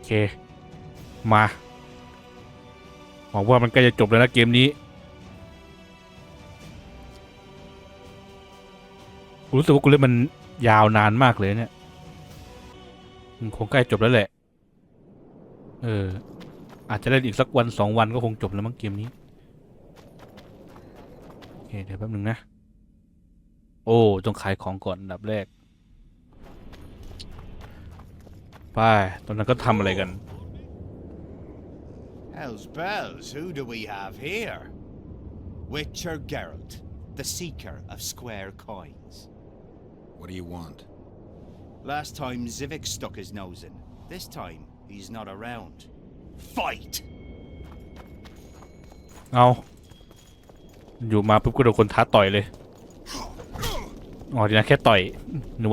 เคมาหวังว่ามันใกล้จะจบแล้วนะเกมนี้รู้สึกว่ากูเล่นมันยาวนานมากเลยเนี่ยคงใกล้จบแล้วแหละอาจจะเล่นอีกสักวัน2 วันก็คงจบแล้วมั้งเกมนี้โอเคเดี๋ยวแป๊บนึงนะโอ้ต้องขายของก่อนอันดับแรกไปตอนนั้นก็ทำอะไรกัน Hell's bells, who do we have here? Witcher Geralt, the seeker of square coins. What do you want? Last time Zivik stuck his nose in. This time, he's not around. Fight! เอาอยู่มาปุ๊บก็โดนคนท้าต่อยเลยอ๋อดีนะแค่ต่อยนึก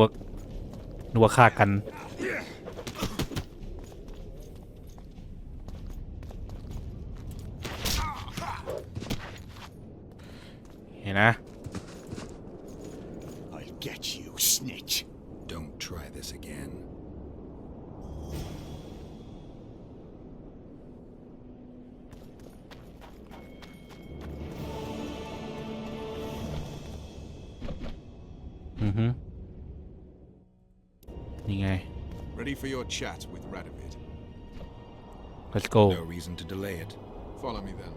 ว่าฆ่ากันเห็นนะ I'll get you, snitch. Don't try this again. Ready for your chat with Radovid. Let's go. No reason to delay it. Follow me then.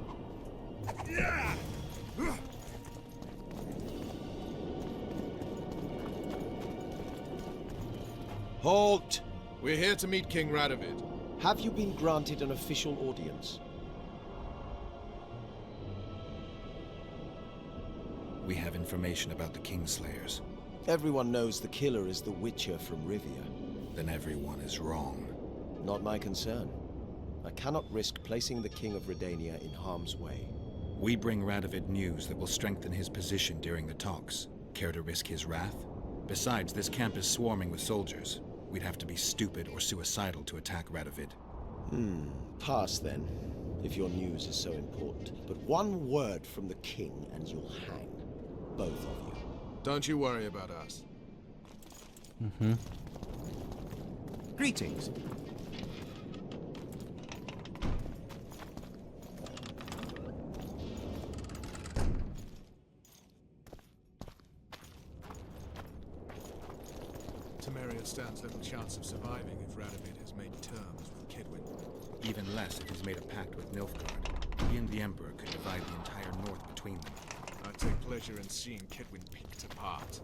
Halt! We're here to meet King Radovid. Have you been granted an official audience? We have information about the Kingslayers. Everyone knows the killer is the Witcher from Rivia. Then everyone is wrong. Not my concern. I cannot risk placing the King of Redania in harm's way. We bring Radovid news that will strengthen his position during the talks. Care to risk his wrath? Besides, this camp is swarming with soldiers. We'd have to be stupid or suicidal to attack Radovid. Pass then, if your news is so important. But one word from the King and you'll hang. Both of you. Don't you worry about us. Greetings. Temeria stands little chance of surviving if Radovid has made terms with Kedwin. Even less if he's made a pact with Nilfgaard. He and the Emperor could divide the entire north between them. I take pleasure in seeing Kedwin picked apart.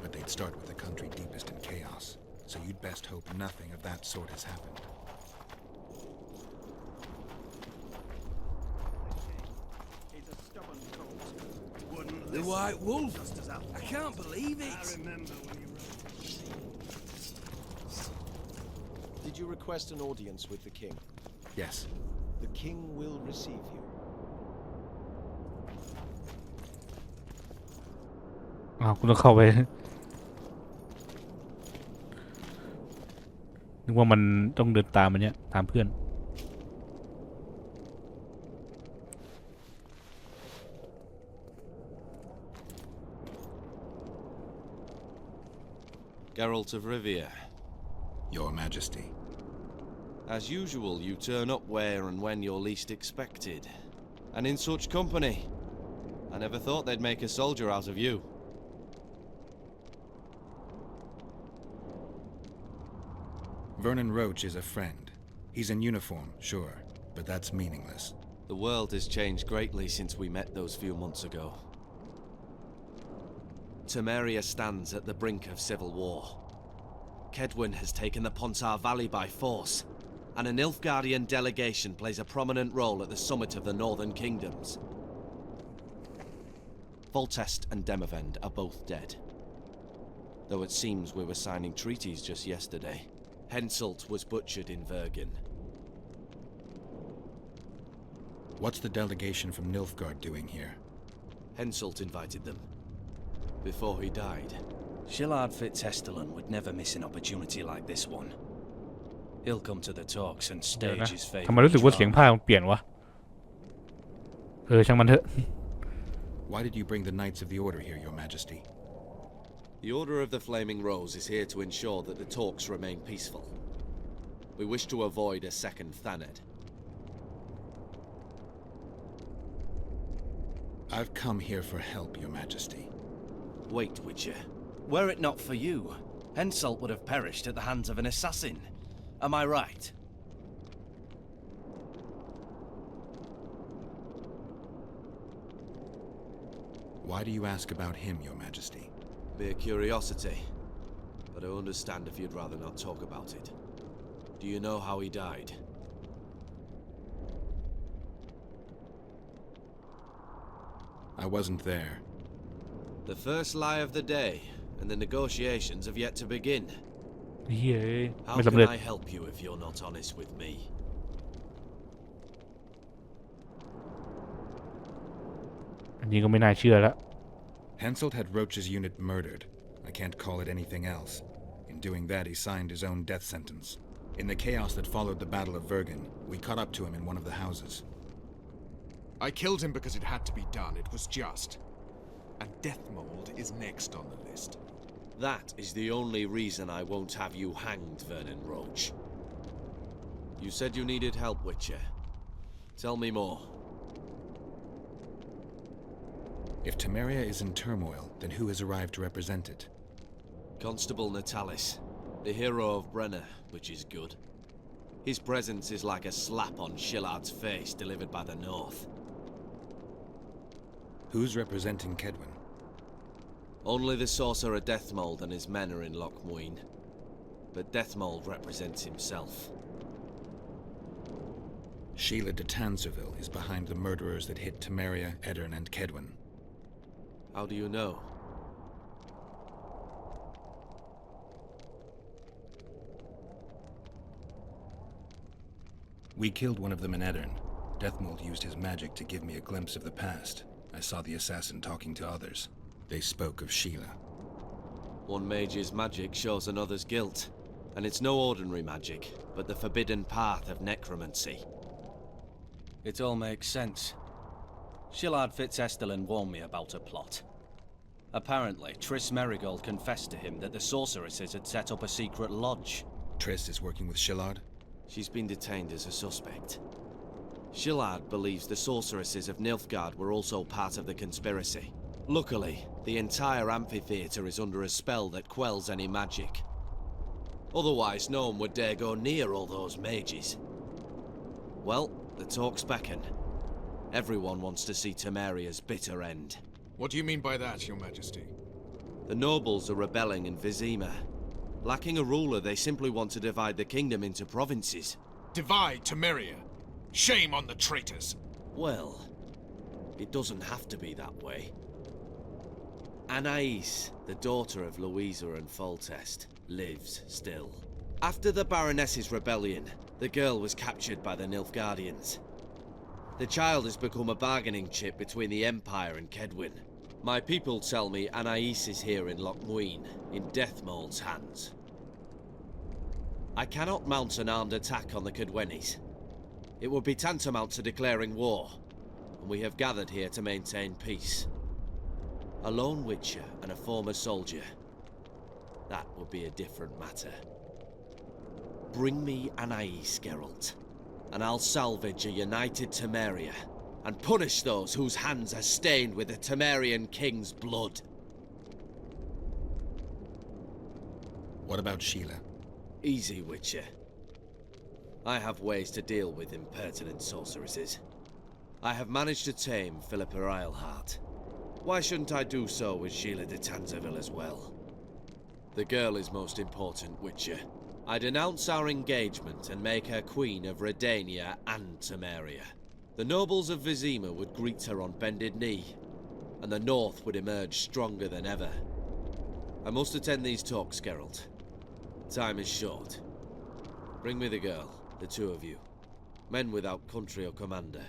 But they'd start with the country deepest in chaos. So you'd best hope nothing of that sort has happened. The White Wolf? I can't believe it. Did you request an audience with the King? Yes. The King will receive you. คุณต้องเข้าไปนึกว่ามันต้องเดินตามมันเนี่ยตามเพื่อน Geralt of Rivia. Your Majesty. As usual, you turn up where and when you're least expected. And in such company. I never thought they'd make a soldier out of you. Vernon Roach is a friend. He's in uniform, sure, but that's meaningless. The world has changed greatly since we met those few months ago. Temeria stands at the brink of civil war. Kedwin has taken the Pontar Valley by force, and a Nilfgaardian delegation plays a prominent role at the summit of the Northern Kingdoms. Voltest and Demavend are both dead. Though it seems we were signing treaties just yesterday. Henselt was butchered in Vergen. What's the delegation from Nilfgaard doing here? Henselt invited them. Before he died. Shillard Fitzhestelin would never miss an opportunity like this one. He'll come to the talks and stage his favourite. ทำไมรู้สึกว่าเสียงภาคมันเปลี่ยนวะช่างมันเถอะ Why did you bring the Knights of the Order here, Your Majesty? The Order of the Flaming Rose is here to ensure that the talks remain peaceful. We wish to avoid a second Thaned. I've come here for help, Your Majesty. Wait, Witcher. Were it not for you, Henselt would have perished at the hands of an assassin. Am I right? Why do you ask about him, Your Majesty? Mere curiosity. But I understand if you'd rather not talk about it. Do you know how he died? I wasn't there. The first lie of the day, and the negotiations have yet to begin. เฮ้ย How ไม่สำเร็จ can I help you if you're not honest with me? อันนี้ก็ไม่น่าเชื่อแล้ว Henselt had Roach's unit murdered. I can't call it anything else. In doing that, he signed his own death sentence. In the chaos that followed the Battle of Vergen, we caught up to him in one of the houses. I killed him because it had to be done. It was just. And Deathmold is next on the list. That is the only reason I won't have you hanged, Vernon Roach. You said you needed help, Witcher. Tell me more. If Temeria is in turmoil, then who has arrived to represent it? Constable Natalis, the hero of Brenner, which is good. His presence is like a slap on Shillard's face delivered by the North. Who's representing Kedwin? Only the sorcerer Deathmold and his men are in Loch Muin. But Deathmold represents himself. Sheila de Tanserville is behind the murderers that hit Temeria, Eddern, and Kedwin. How do you know? We killed one of them in Eddern. Deathmold used his magic to give me a glimpse of the past. I saw the assassin talking to others. They spoke of Sheila. One mage's magic shows another's guilt. And it's no ordinary magic, but the forbidden path of necromancy. It all makes sense. Shillard Fitzestelin warned me about a plot. Apparently, Triss Merigold confessed to him that the sorceresses had set up a secret lodge. Triss is working with Shillard? She's been detained as a suspect. Shillard believes the sorceresses of Nilfgaard were also part of the conspiracy. Luckily, the entire amphitheater is under a spell that quells any magic. Otherwise, no one would dare go near all those mages. Well, the talks beckon. Everyone wants to see Temeria's bitter end. What do you mean by that, Your Majesty? The nobles are rebelling in Vizima. Lacking a ruler, they simply want to divide the kingdom into provinces. Divide Temeria. Shame on the traitors. Well, it doesn't have to be that way. Anais, the daughter of Louisa and Foltest, lives still. After the Baroness's rebellion, the girl was captured by the Nilfgaardians. The child has become a bargaining chip between the Empire and Kedwin. My people tell me Anais is here in Loch Muin, in Deathmold's hands. I cannot mount an armed attack on the Kedwenis. It would be tantamount to declaring war, and we have gathered here to maintain peace. A lone witcher and a former soldier. That would be a different matter. Bring me Anais, Geralt, and I'll salvage a united Temeria, and punish those whose hands are stained with the Temerian king's blood. What about Sheila? Easy, Witcher. I have ways to deal with impertinent sorceresses. I have managed to tame Philippa Eilhart. Why shouldn't I do so with Sheila de Tanserville as well? The girl is most important, Witcher. I denounce our engagement and make her queen of Redania and Temeria. The nobles of Vizima would greet her on bended knee, and the North would emerge stronger than ever. I must attend these talks, Geralt. Time is short. Bring me the girl, the two of you. Men without country or commander.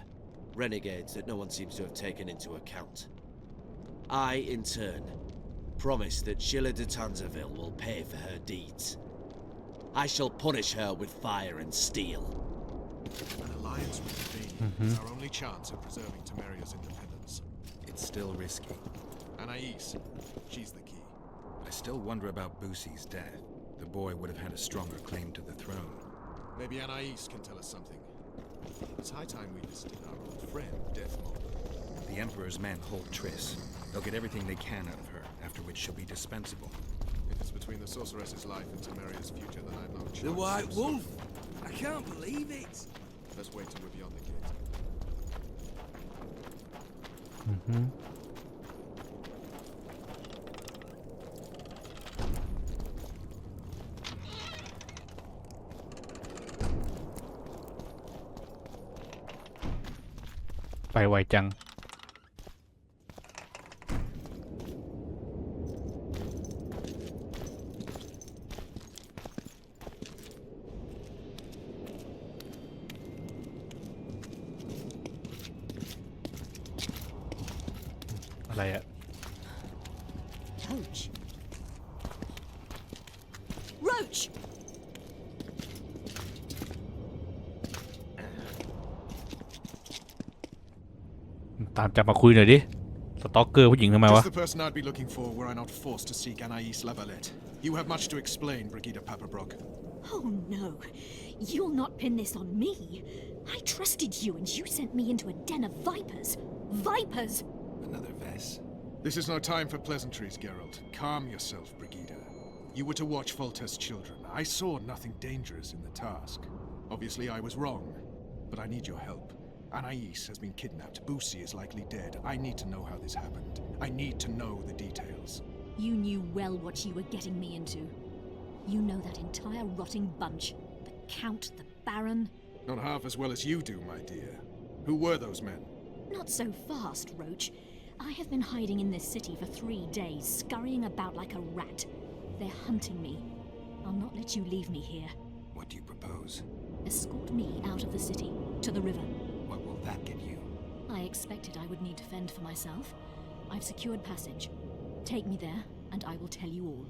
Renegades that no one seems to have taken into account. I, in turn, promise that Sheila de Tanserville will pay for her deeds. I shall punish her with fire and steel. An alliance with the Daemon is our only chance of preserving Temeria's independence. It's still risky. Anais, she's the key. I still wonder about Boosie's death. The boy would have had a stronger claim to the throne. Maybe Anais can tell us something. It's high time we visited our old friend, Deathmold. The Emperor's men hold Triss. They'll get everything they can out of her, after which she'll be dispensable. If it's between the sorceress's life and Temeria's future, then I've no choice. The White Wolf! I can't believe it! Let's wait till we're beyond the gate. ไปไวจังอะไรอะ Roach. Roach. ตามจับมาคุยหน่อยดิสต็อกเกอร์ผู้หญิงทำไมวะ Just the person I'd be looking for were I not forced to seek Anais Lavalette. You have much to explain, Brigida Paperbrook. Oh no. You'll not pin this on me. I trusted you and you sent me into a den of vipers. Vipers! Another Vess? This is no time for pleasantries, Geralt. Calm yourself, Brigida. You were to watch Foltest's children. I saw nothing dangerous in the task. Obviously, I was wrong, but I need your help. Anais has been kidnapped. Boosie is likely dead. I need to know how this happened. I need to know the details. You knew well what you were getting me into. You know that entire rotting bunch. The Count, the Baron. Not half as well as you do, my dear. Who were those men? Not so fast, Roach. I have been hiding in this city for 3 days, scurrying about like a rat. They're hunting me. I'll not let you leave me here. What do you propose? Escort me out of the city, to the river. What will that get you? I expected I would need to fend for myself. I've secured passage. Take me there, and I will tell you all.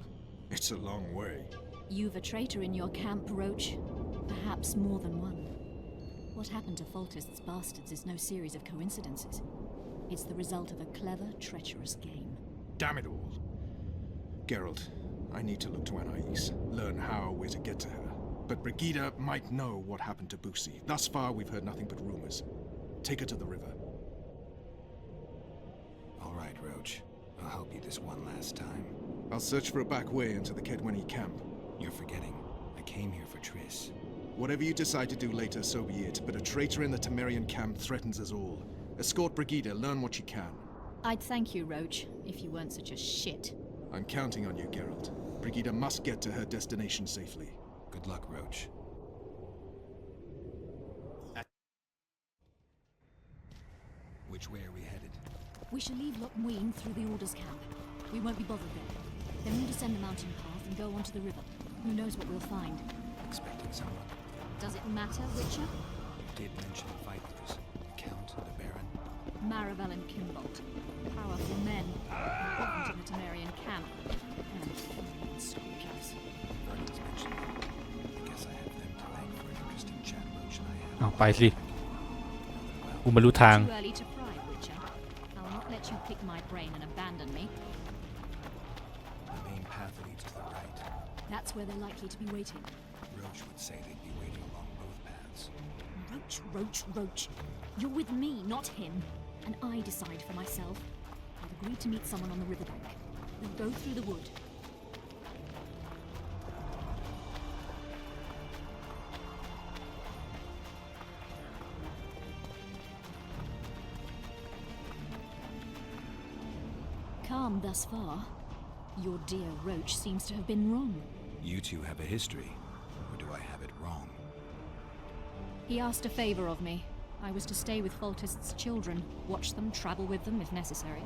It's a long way. You've a traitor in your camp, Roach. Perhaps more than one. What happened to Foltest's bastards is no series of coincidences. It's the result of a clever, treacherous game. Damn it all. Geralt, I need to look to Anais, learn how we're to get to her. But Brigida might know what happened to Boosie. Thus far, we've heard nothing but rumors. Take her to the river. All right, Roach. I'll help you this one last time. I'll search for a back way into the Kedwenny camp. You're forgetting. I came here for Triss. Whatever you decide to do later, so be it. But a traitor in the Temerian camp threatens us all. Escort Brigida, learn what you can. I'd thank you, Roach, if you weren't such a shit. I'm counting on you, Geralt. Brigida must get to her destination safely. Good luck, Roach. Which way are we headed? We shall leave Lochmuin through the Order's camp. We won't be bothered there. Then we'll descend the mountain path and go onto the river. Who knows what we'll find? Expecting someone. Does it matter, Witcher? You did mention vipers. The Count, the Baron. Maravel and Kimbolt. Powerful men. Important in the Temerian camp. And screwcaps. Vernon mentioned them. I guess I have them to thank for an interesting chat Roach and I had. เอาไปสิกูไม่รู้ทาง Too early to pry, Witcher. I'll not let you pick my brain and abandon me. The main path leads to the right. That's where they're likely to be waiting. Roach would say they'd be waiting along both paths. Roach, Roach, Roach. You're with me, not him. And I decide for myself. I've agreed to meet someone on the riverbank. We'll go through the wood. Calm thus far. Your dear Roach seems to have been wrong. You two have a history. Or do I have it wrong? He asked a favor of me. I was to stay with Foltest's children, watch them, travel with them if necessary.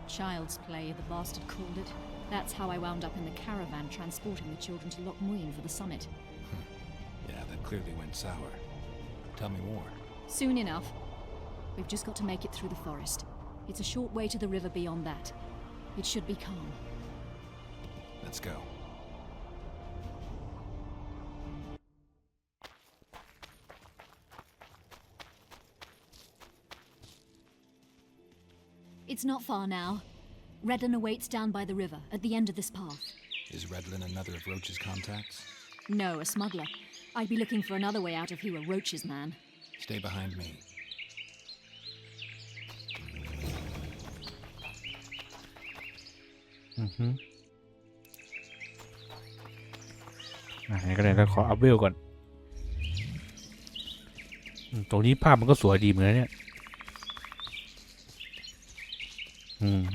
Child's play, the bastard called it. That's how I wound up in the caravan transporting the children to Lochmuin for the summit. Yeah, that clearly went sour. Tell me more. Soon enough. We've just got to make it through the forest. It's a short way to the river beyond that. It should be calm. Let's go. It's not far now. Redlin awaits down by the river, at the end of this path. Is Redlin another of Roach's contacts? No, a smuggler. I'd be looking for another way out if he were Roach's man. Stay behind me. ก็เลยขออัพเวลก่อนตรงนี้ภาพมันก็สวยดีเหมือนกันเนี่ย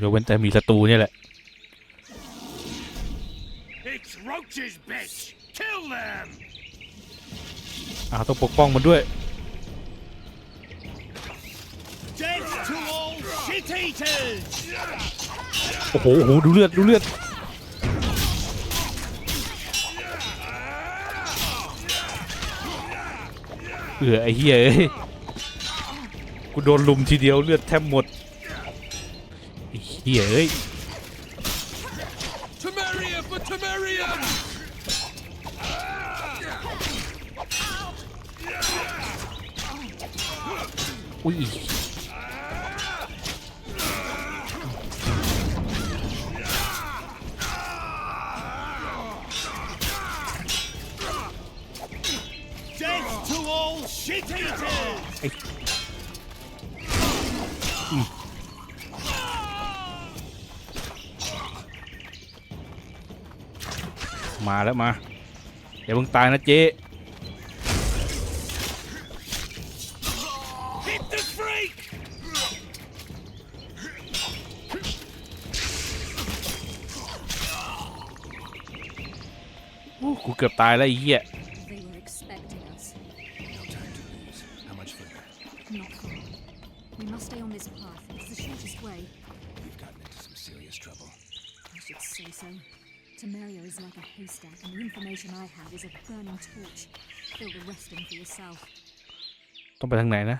ยกเว้นแต่มีศัตรูเนี่ยแหละ It's Roach's bitch! Kill them! ต้องปกป้องมันด้วย Death to all shit-eaters! โอ้โหดูเลือดไอ้เหี้ยกูโดนลุมทีเดียวเลือดแทบหมดไอ้เหี้ยTemeria for Temerian! อุ้ย Death to all shit-eaters! มาแล้วมาอย่าเพิ่งตายนะเจ๊ Hit the freak! กูเกือบตายแล้วไอ้เหี้ย They were expecting us. No time to lose. How much further? Not far. We must stay on this path. It's the shortest way. We've gotten into some serious trouble. I should say so. Temeria is like a haystack, and the information I have is a burning torch. Fill the rest in for yourself. ต้องไปทางไหนนะ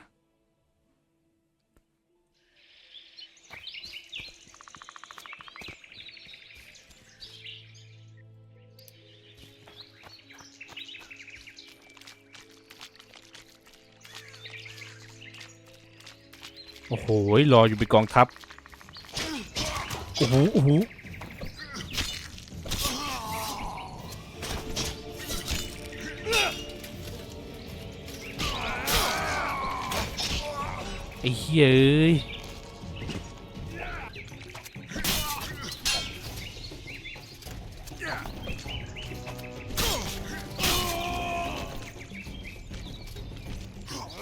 โอ้โหรออยู่เป็นกองทัพโอ้โหไอ้เหี้ย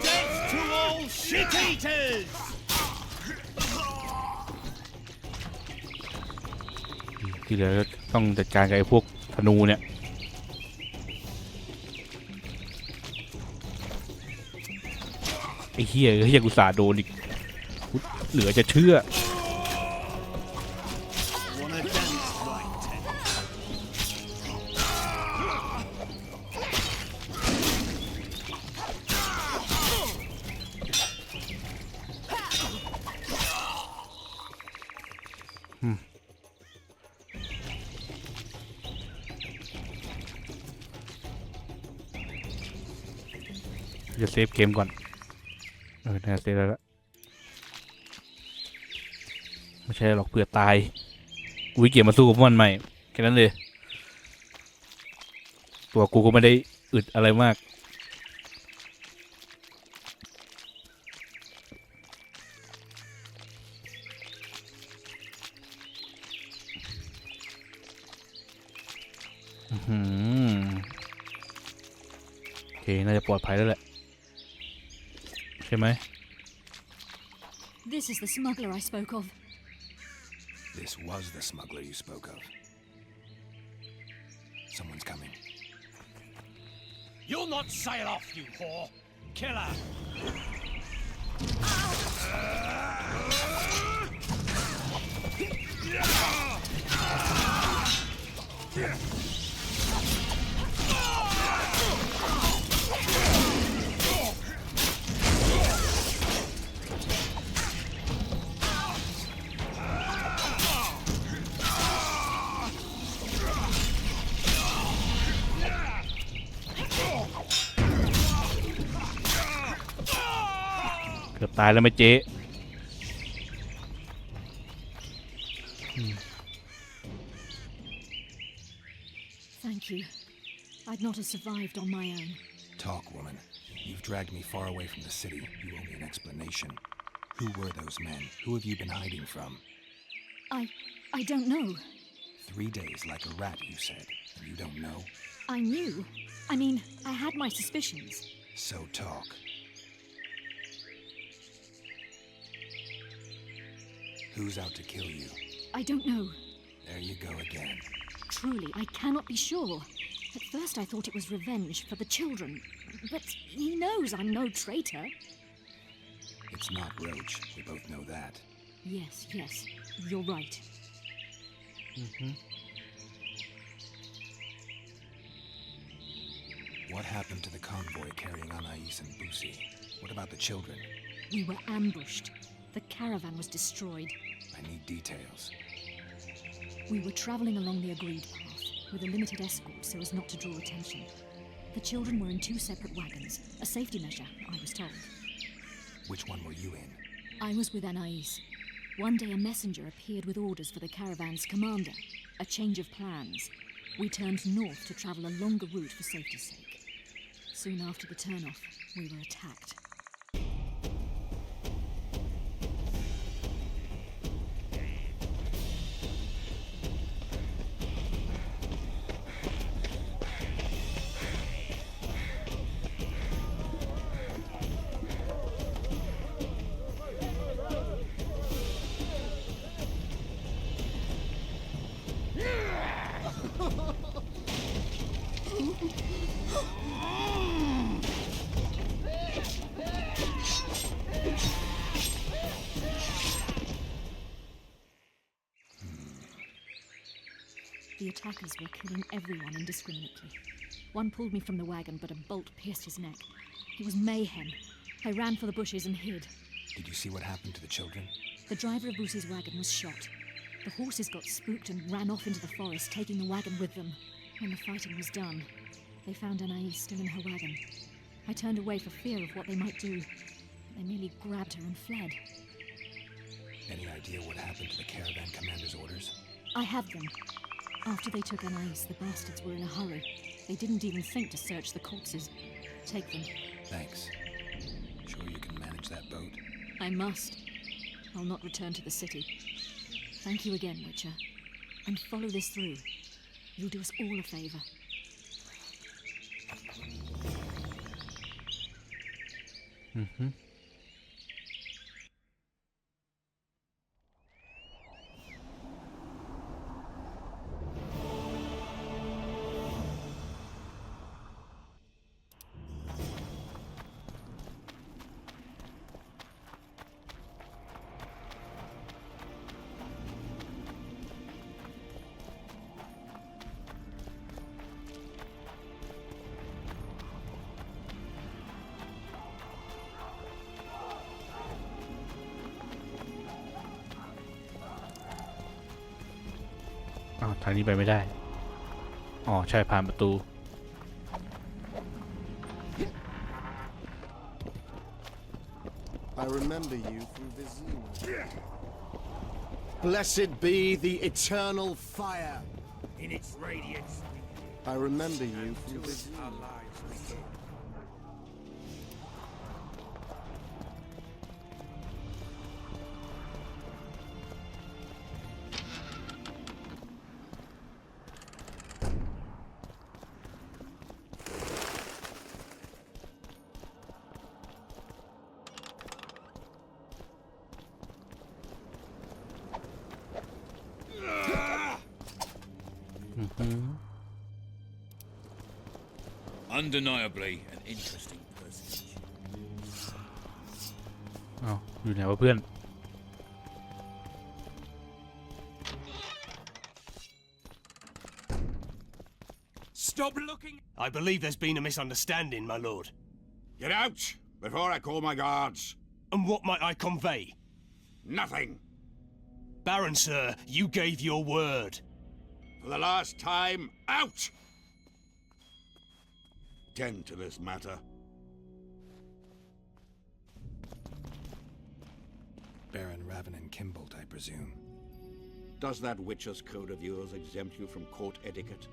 Death to all shit-eaters! ที่เหลือต้องจัดการกับไอ้พวกธนูเนี่ยไอ้เหี้ยยังอุตส่าห์โดนอีกเหลือจะเชื่อ Wanna dance right, Ted? จะเซฟเกมก่อนน่าเซฟแล้วละไม่ใช่หรอกเผื่อตายวิเกียมาสู้กับมันใหม่แค่นั้นเลยตัวกูก็ไม่ได้อึดอะไรมากโอเคน่าจะปลอดภัยแล้วแหละใช่ไหม This is the smuggler I spoke of. This was the smuggler you spoke of. Someone's coming. You'll not sail off, you whore! Killer!เกือบตายแล้วไหมเจ๊ Thank you. I'd not have survived on my own. Talk, woman. You've dragged me far away from the city. You owe me an explanation. Who were those men? Who have you been hiding from? I don't know. 3 days like a rat, you said. And you don't know? I knew. I mean, I had my suspicions. So talk. Who's out to kill you? I don't know. There you go again. Truly, I cannot be sure. At first I thought it was revenge for the children. But he knows I'm no traitor. It's not Roach. We both know that. Yes, you're right. What happened to the convoy carrying Anais and Busi? What about the children? We were ambushed. The caravan was destroyed. I need details. We were traveling along the agreed path, with a limited escort so as not to draw attention. The children were in 2 separate wagons, a safety measure, I was told. Which one were you in? I was with Anais. One day a messenger appeared with orders for the caravan's commander, a change of plans. We turned north to travel a longer route for safety's sake. Soon after the turn-off, we were attacked. The attackers were killing everyone indiscriminately. One pulled me from the wagon, but a bolt pierced his neck. It was mayhem. I ran for the bushes and hid. Did you see what happened to the children? The driver of Boosie's wagon was shot. The horses got spooked and ran off into the forest, taking the wagon with them. When the fighting was done, they found Anais still in her wagon. I turned away for fear of what they might do. They merely grabbed her and fled. Any idea what happened to the caravan commander's orders? I have them. After they took Anais, the bastards were in a hurry. They didn't even think to search the corpses. Take them. Thanks. Sure you can manage that boat? I must. I'll not return to the city. Thank you again, Witcher. And follow this through. You'll do us all a favor.อ้าวทางนี้ไปไม่ได้อ๋อใช่ผ่านประตู I remember you from Vizima. Blessed be the eternal fire. In its radiance, I remember you from Vizima. our lives begin. Undeniably an interesting personage. อ้าวอยู่ไหนวะเพื่อน Stop looking! I believe there's been a misunderstanding, my lord. Get out before I call my guards. And what might I convey? Nothing. Baron, sir, you gave your word. For the last time, out! Tend to this matter. Baron Ravenin Kimbolt, I presume. Does that Witcher's code of yours exempt you from court etiquette?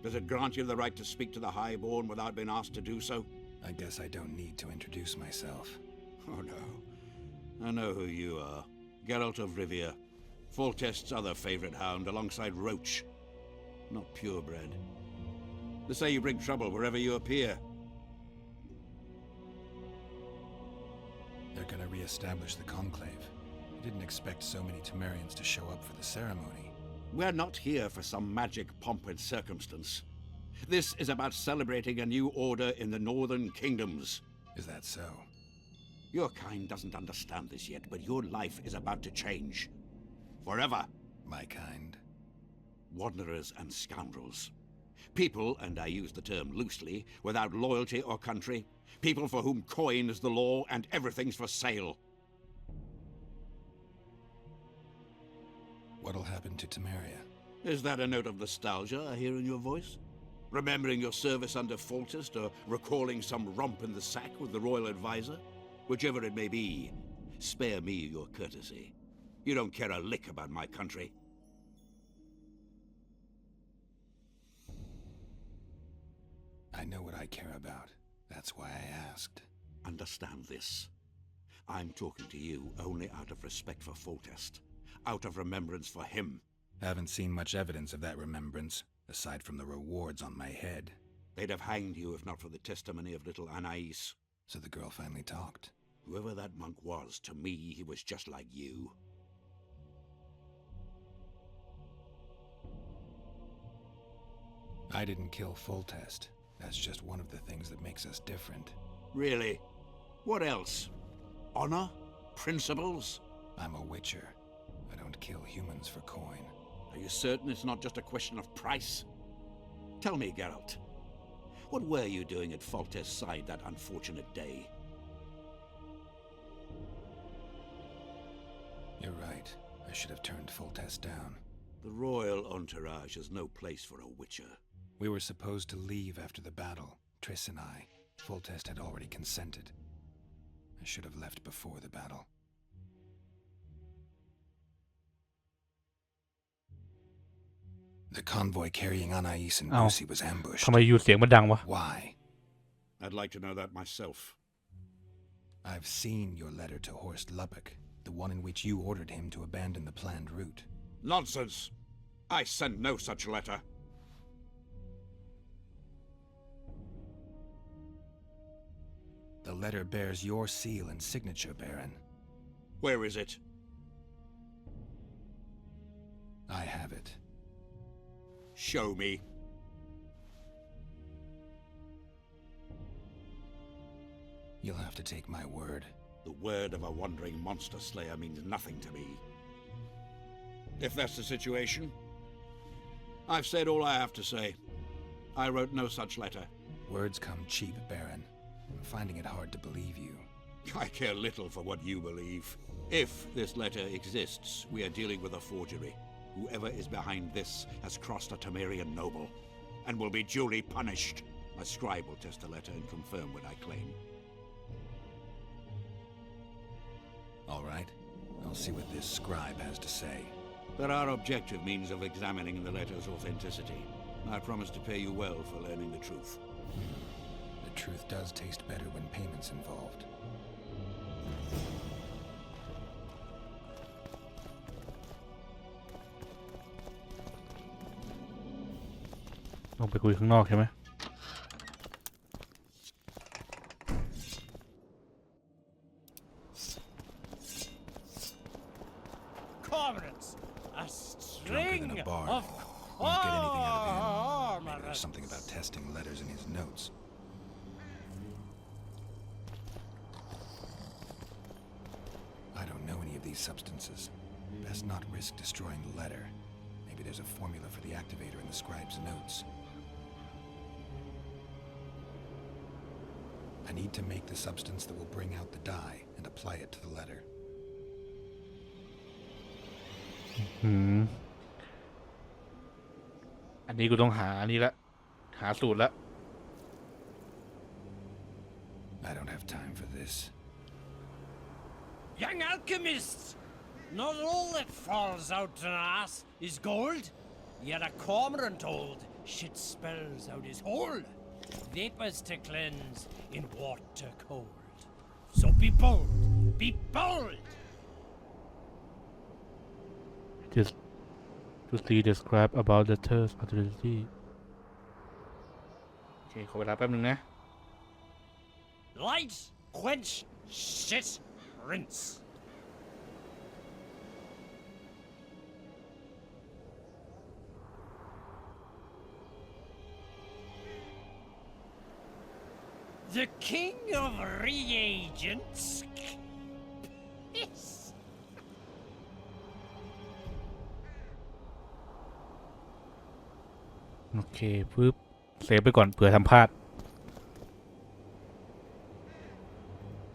Does it grant you the right to speak to the Highborn without being asked to do so? I guess I don't need to introduce myself. Oh no. I know who you are. Geralt of Rivia. Foltest's other favorite hound alongside Roach. Not purebred. They say you bring trouble wherever you appear. They're gonna re-establish the Conclave. I didn't expect so many Temerians to show up for the ceremony. We're not here for some magic pomp and circumstance. This is about celebrating a new order in the Northern Kingdoms. Is that so? Your kind doesn't understand this yet, but your life is about to change. Forever. My kind? Wanderers and scoundrels. People, and I use the term loosely, without loyalty or country. People for whom coin is the law and everything's for sale. What'll happen to Temeria? Is that a note of nostalgia I hear in your voice? Remembering your service under Foltest, or recalling some romp in the sack with the royal advisor? Whichever it may be, spare me your courtesy. You don't care a lick about my country. I know what I care about. That's why I asked. Understand this. I'm talking to you only out of respect for Foltest. Out of remembrance for him. Haven't seen much evidence of that remembrance, aside from the rewards on my head. They'd have hanged you if not for the testimony of little Anais. So the girl finally talked. Whoever that monk was, to me, he was just like you. I didn't kill Foltest. That's just one of the things that makes us different. Really? What else? Honor? Principles? I'm a witcher. I don't kill humans for coin. Are you certain it's not just a question of price? Tell me, Geralt. What were you doing at Foltest's side that unfortunate day? You're right. I should have turned Foltest down. The royal entourage is no place for a witcher. We were supposed to leave after the battle, Triss and I. Foltest had already consented. I should have left before the battle. The convoy carrying Anais and Lucy was ambushed. ทำไมอยู่เสียงมันดังวะ Why? I'd like to know that myself. I've seen your letter to Horst Lubbock, the one in which you ordered him to abandon the planned route. Nonsense! I sent no such letter. The letter bears your seal and signature, Baron. Where is it? I have it. Show me. You'll have to take my word. The word of a wandering monster slayer means nothing to me. If that's the situation, I've said all I have to say. I wrote no such letter. Words come cheap, Baron. I'm finding it hard to believe you. I care little for what you believe. If this letter exists, we are dealing with a forgery. Whoever is behind this has crossed a Temerian noble, and will be duly punished. My scribe will test the letter and confirm what I claim. All right. I'll see what this scribe has to say. There are objective means of examining the letter's authenticity. I promise to pay you well for learning the truth. The truth does taste better when payment's involved. ลงไปคุยข้างนอกใช่ไหม Comrades, a string Drunker than a bard. of Won't get anything out of him. Maybe there's something about testing letters in his notes. I don't know any of these substances. Best not risk destroying the letter. Maybe there's a formula for the activator in the scribe's notes. I need to make the substance that will bring out the dye and apply it to the letter. อันนี้กูต้องหาอันนี้ละหาสูตรละ I don't have time for this. Young alchemists! Not all that falls out an ass is gold. Yet a cormorant old shit spells out his hole. Vapors to cleanse in water cold. So be bold, be bold. just to see the scribe about the third authority โอเคขอเวลาแป๊บนึงนะ Light, quench, shit, rinse. The king of reagents. Piss. โอเคปึ๊บเซฟไปก่อนเผื่อทำพลาด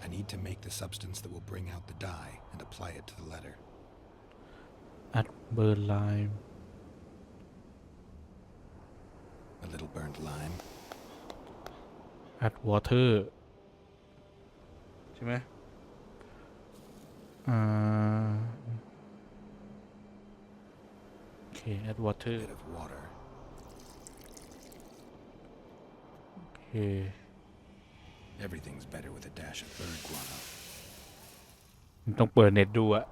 I need to make the substance that will bring out the dye and apply it to the letter. add burn lime A little burnt lime. add water ใช่ไหมโอเค add water A bit of water. โอเค Everything's better with a dash of bird guano. มันต้องเปิดเน็ตดูอะ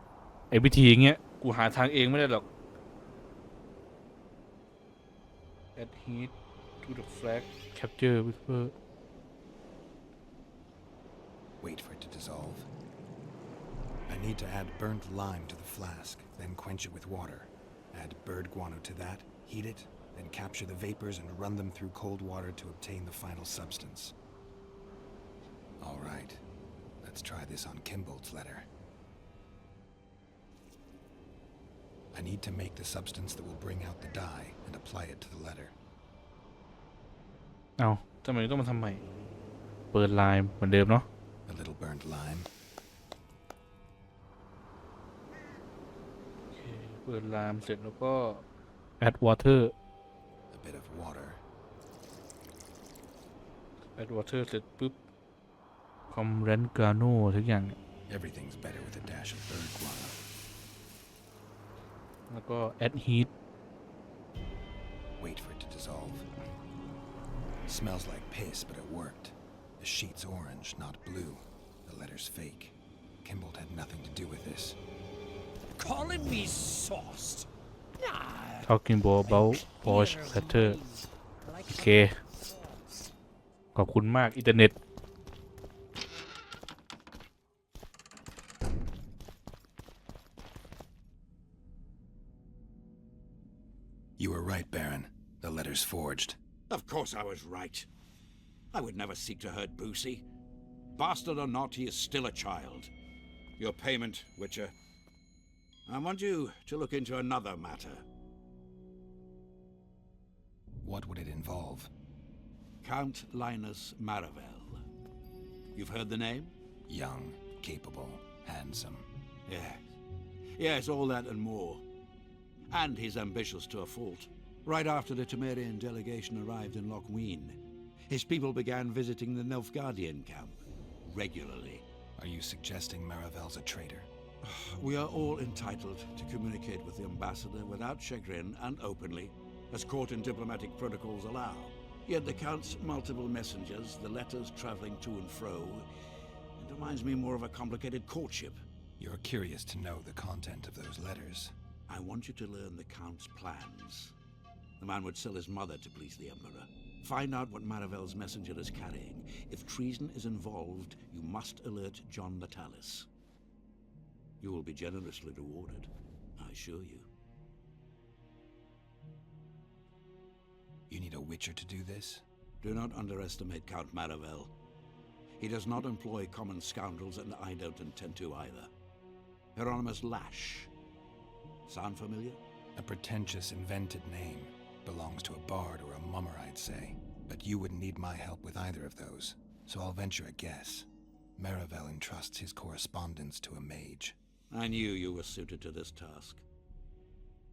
ไอ้วิธีอย่างเงี้ยกูหาทางเองไม่ได้หรอก add heat to the flag capture whisper Wait for it to dissolve. I need to add burnt lime to the flask, then quench it with water. Add bird guano to that, heat it, then capture the vapors and run them through cold water to obtain the final substance. All right, let's try this on Kimbold's letter. I need to make the substance that will bring out the dye and apply it to the letter. เอาทำไมต้องมาทำใหม่เปิดไลน์เหมือนเดิมเนาะ A little burnt lime. โอเคเปิดไลน์เสร็จแล้วก็ add water A bit of water. add water เสร็จปุ๊บ compress grano ทุกอย่างเนี่ย Everything's better with a dash of bird guano. แล้วก็ add heat Wait for it to dissolve. Smells like piss, but it worked. The sheet's orange, not blue. The letter's fake. Kimbold had nothing to do with this. Calling me sauced. Nah. talking about Porsche letter โอเคขอบคุณมากอินเทอร์เน็ต You were right, Baron. The letter's forged. Of course I was right. I would never seek to hurt Boosie. Bastard or not, he is still a child. Your payment, Witcher. I want you to look into another matter. What would it involve? Count Linus Maravel. You've heard the name? Young, capable, handsome. Yes. Yes, all that and more. And he's ambitious to a fault. Right after the Temerian delegation arrived in Loch Ween, his people began visiting the Nilfgaardian camp regularly. Are you suggesting Maravel's a traitor? We are all entitled to communicate with the ambassador without chagrin and openly, as court and diplomatic protocols allow. Yet the Count's multiple messengers, the letters traveling to and fro, it reminds me more of a complicated courtship. You're curious to know the content of those letters. I want you to learn the Count's plans. The man would sell his mother to please the Emperor. Find out what Maravel's messenger is carrying. If treason is involved, you must alert John Natalis. You will be generously rewarded, I assure you. You need a Witcher to do this? Do not underestimate Count Maravel. He does not employ common scoundrels, and I don't intend to either. Hieronymus Lash. Sound familiar? A pretentious, invented name. Belongs to a bard or a mummer, I'd say. But you wouldn't need my help with either of those, so I'll venture a guess. Maravel entrusts his correspondence to a mage. I knew you were suited to this task.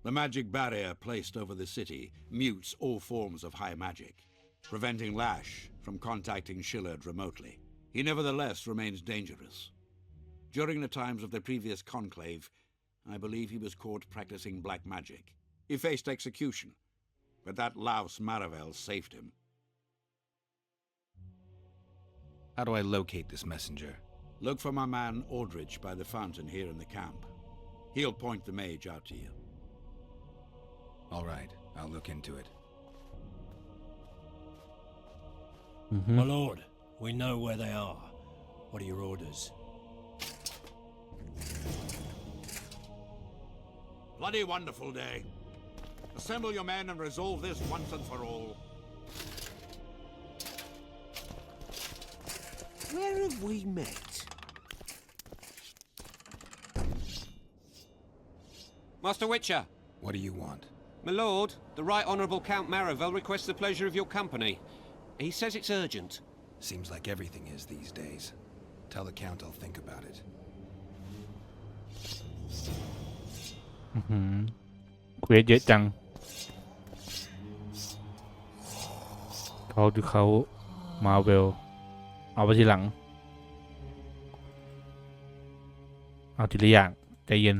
The magic barrier placed over the city mutes all forms of high magic, preventing Lash from contacting Shillard remotely. He nevertheless remains dangerous. During the times of the previous conclave, I believe he was caught practicing black magic. He faced execution, but that louse Maravel saved him. How do I locate this messenger? Look for my man Aldrich by the fountain here in the camp. He'll point the mage out to you. All right, I'll look into it. My lord, we know where they are. What are your orders? Bloody wonderful day. Assemble your men and resolve this once and for all. Where have we met? Master Witcher. What do you want? My lord, the Right Honourable Count Maravel requests the pleasure of your company. He says it's urgent. Seems like everything is these days. Tell the Count I'll think about it. เควสเยอะจังเขามาเวลเอาไปทีหลังเอาทีละอย่างใจเย็น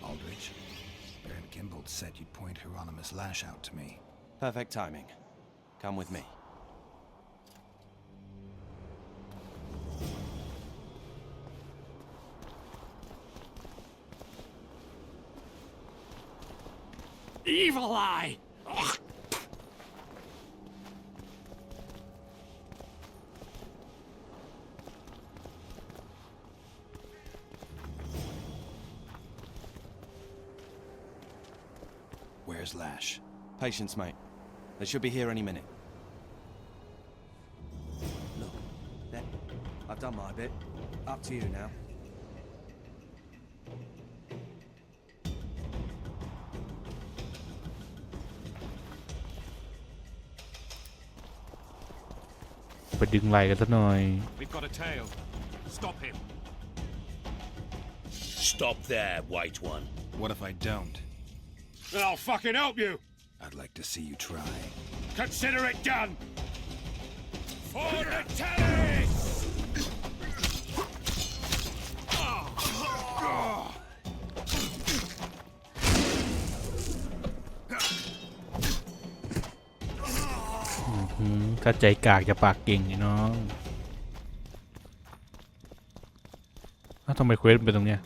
Aldrich, Baron Kimbold said you'd point Hieronymus Lash out to me. Perfect timing. Come with me. Evil Eye! Ugh. Where's Lash? Patience, mate. They should be here any minute. Look, there. I've done my bit. Up to you now.ไปดึงไหล่กันสักหน่อย We've got a tail. Stop him. Stop there, White One. What if I don't? Then I'll fucking help you. I'd like to see you try. Consider it done. For the tallies! ถ้าใจกากจะปากเก่งไอ้น้องทำไมเควสเป็นตรงเนี้ย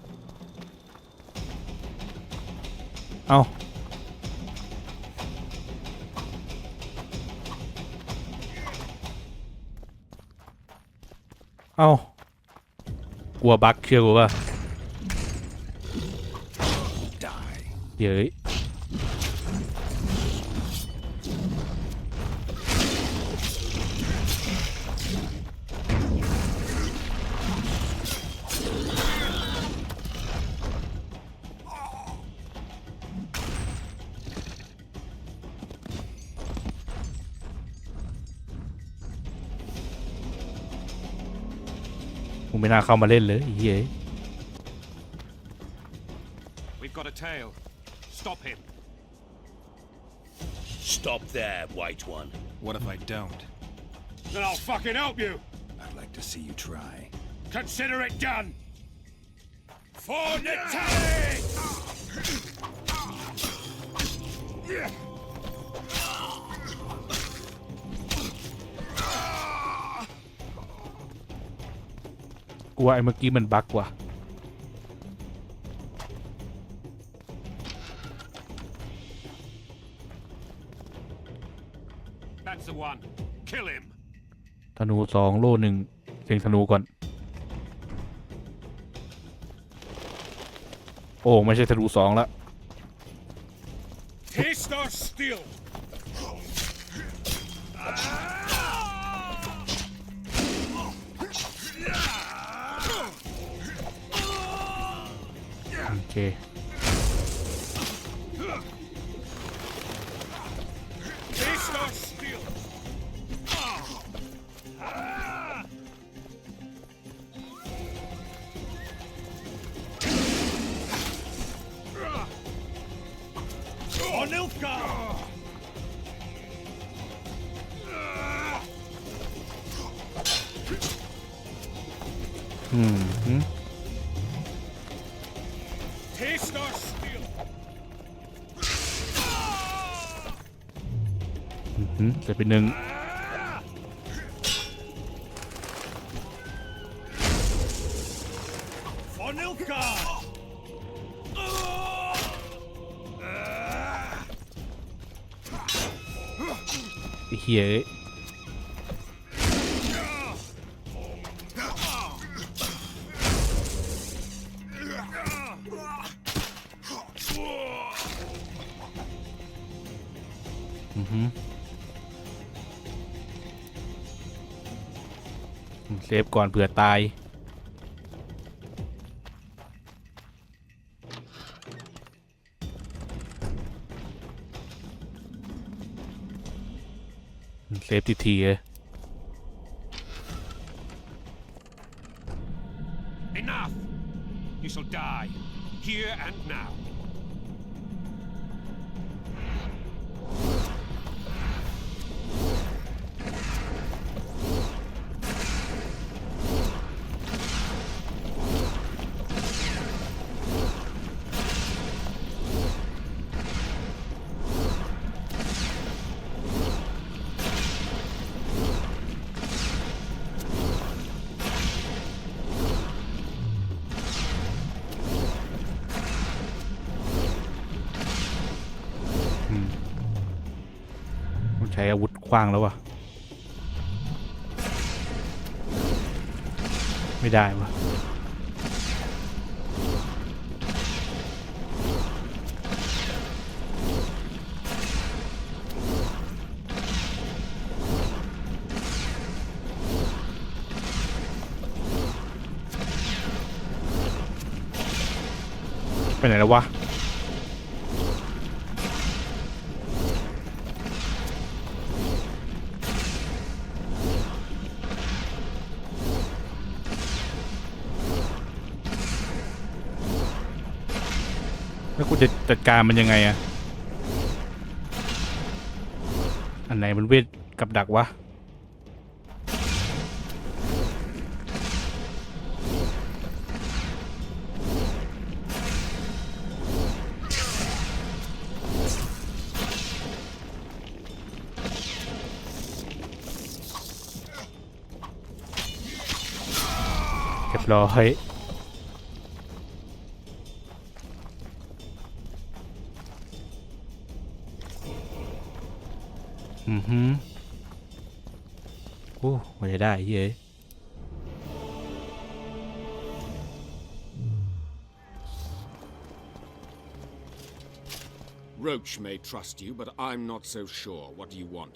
เอากลัวบั๊กเชื่อกูป่ะเย้ยกูไม่น่าเข้ามาเล่นเลยเฮ้ย We've got a tail. Stop him. Stop there, White One. What if I don't? Then I'll fucking help you. I'd like to see you try. Consider it done. For the tallies! กูว่าไอ้เมื่อกี้มันบั๊กว่ะ That's the one. Kill him. ธนู2โล่1เสียงธนูก่อนโอ้ไม่ใช่ธนู2ละ Taste our steel. Okay. Taste our steel. On Nilfgaard. Taste our จะเป็นหนึ่งไอ้เหี้ยเซฟก่อนเผื่อตายเซฟทีเลย Enough! You shall die, here and now.ใช้อาวุธขว้างแล้ววะไม่ได้วะไปไหนแล้ววะแล้วกูจะจัดการมันยังไงอะอันไหนมันเวทกับดักวะเรียบร้อยโอ้ไม่ได้เย้ Roach may trust you, but I'm not so sure. What do you want?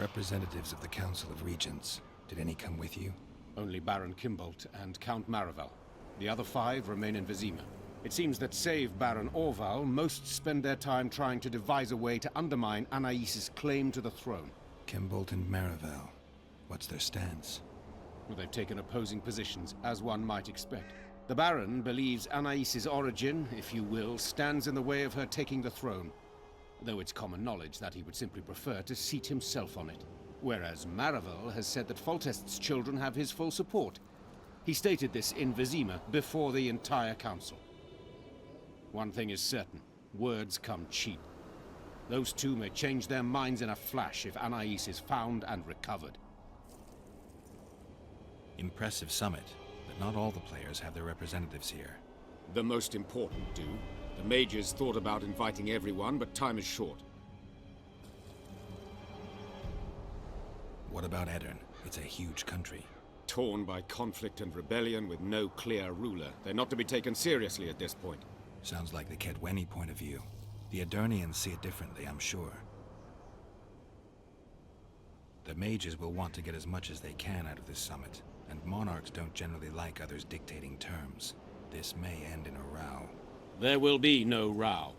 Representatives of the Council of Regents. Did any come with you? Only Baron Kimbolt and Count Maravel. The other 5 remain in Vizima. It seems that save Baron Orval, most spend their time trying to devise a way to undermine Anais' claim to the throne. Kimbolt and Maravel. What's their stance? Well, they've taken opposing positions, as one might expect. The Baron believes Anais' origin, if you will, stands in the way of her taking the throne, though it's common knowledge that he would simply prefer to seat himself on it. Whereas Maravel has said that Foltest's children have his full support. He stated this in Vizima before the entire council. One thing is certain, words come cheap. Those two may change their minds in a flash if Anais is found and recovered. Impressive summit, but not all the players have their representatives here. The most important do. The mages thought about inviting everyone, but time is short. What about Edirn? It's a huge country. Torn by conflict and rebellion with no clear ruler. They're not to be taken seriously at this point. Sounds like the Kedweni point of view. The Edirnians see it differently, I'm sure. The mages will want to get as much as they can out of this summit, and monarchs don't generally like others dictating terms. This may end in a row. There will be no row.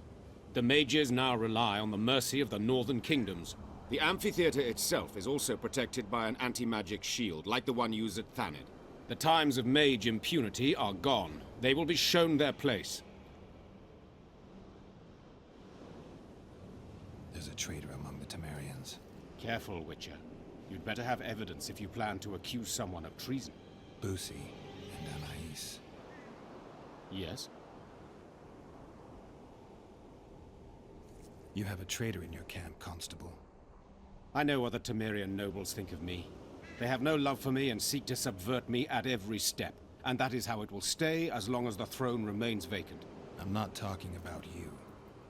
The mages now rely on the mercy of the northern kingdoms. The amphitheater itself is also protected by an anti-magic shield, like the one used at Thanid. The times of mage impunity are gone. They will be shown their place. There's a traitor among the Temerians. Careful, Witcher. You'd better have evidence if you plan to accuse someone of treason. Busi and Anais. Yes? You have a traitor in your camp, Constable. I know what the Temerian nobles think of me. They have no love for me and seek to subvert me at every step. And that is how it will stay as long as the throne remains vacant. I'm not talking about you.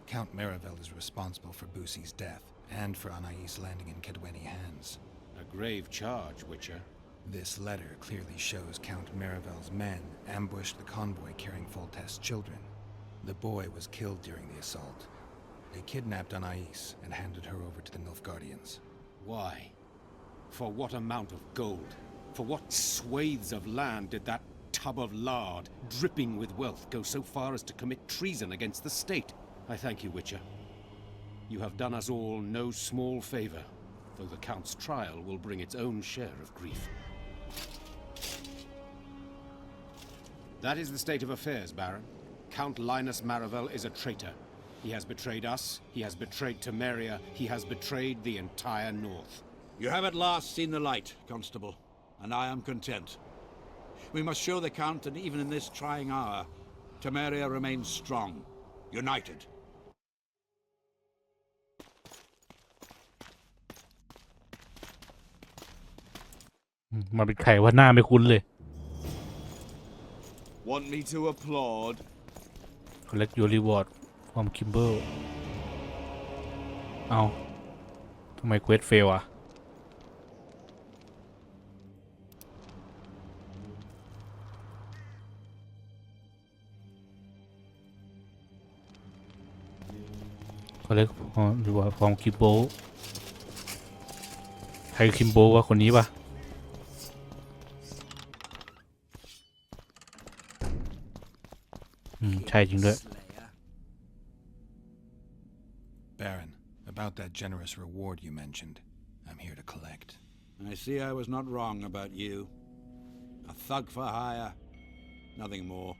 Count Maravel is responsible for Busi's death, and for Anais landing in Kedweni hands. A grave charge, Witcher. This letter clearly shows Count Maravel's men ambushed the convoy carrying Foltest's children. The boy was killed during the assault. They kidnapped Anais and handed her over to the Nilfgaardians. Why? For what amount of gold? For what swathes of land did that tub of lard, dripping with wealth, go so far as to commit treason against the state? I thank you, Witcher. You have done us all no small favor, though the Count's trial will bring its own share of grief. That is the state of affairs, Baron. Count Linus Maravel is a traitor. He has betrayed us, he has betrayed Temeria, he has betrayed the entire North. You have at last seen the light, Constable, and I am content. We must show the Count that even in this trying hour, Temeria remains strong, united. มาเป็นใครว่าหน้าไม่คุ้นเลย Want me to applaud? Collect your reward from Kimber เอาทำไมเควสเฟลอ่ะCollect reward from Kimber ใครคิมโบวะคนนี้ปะใช่จริงด้วย Baron, about that generous reward you mentioned, I'm here to collect. I see I was not wrong about you. A thug for hire, nothing more.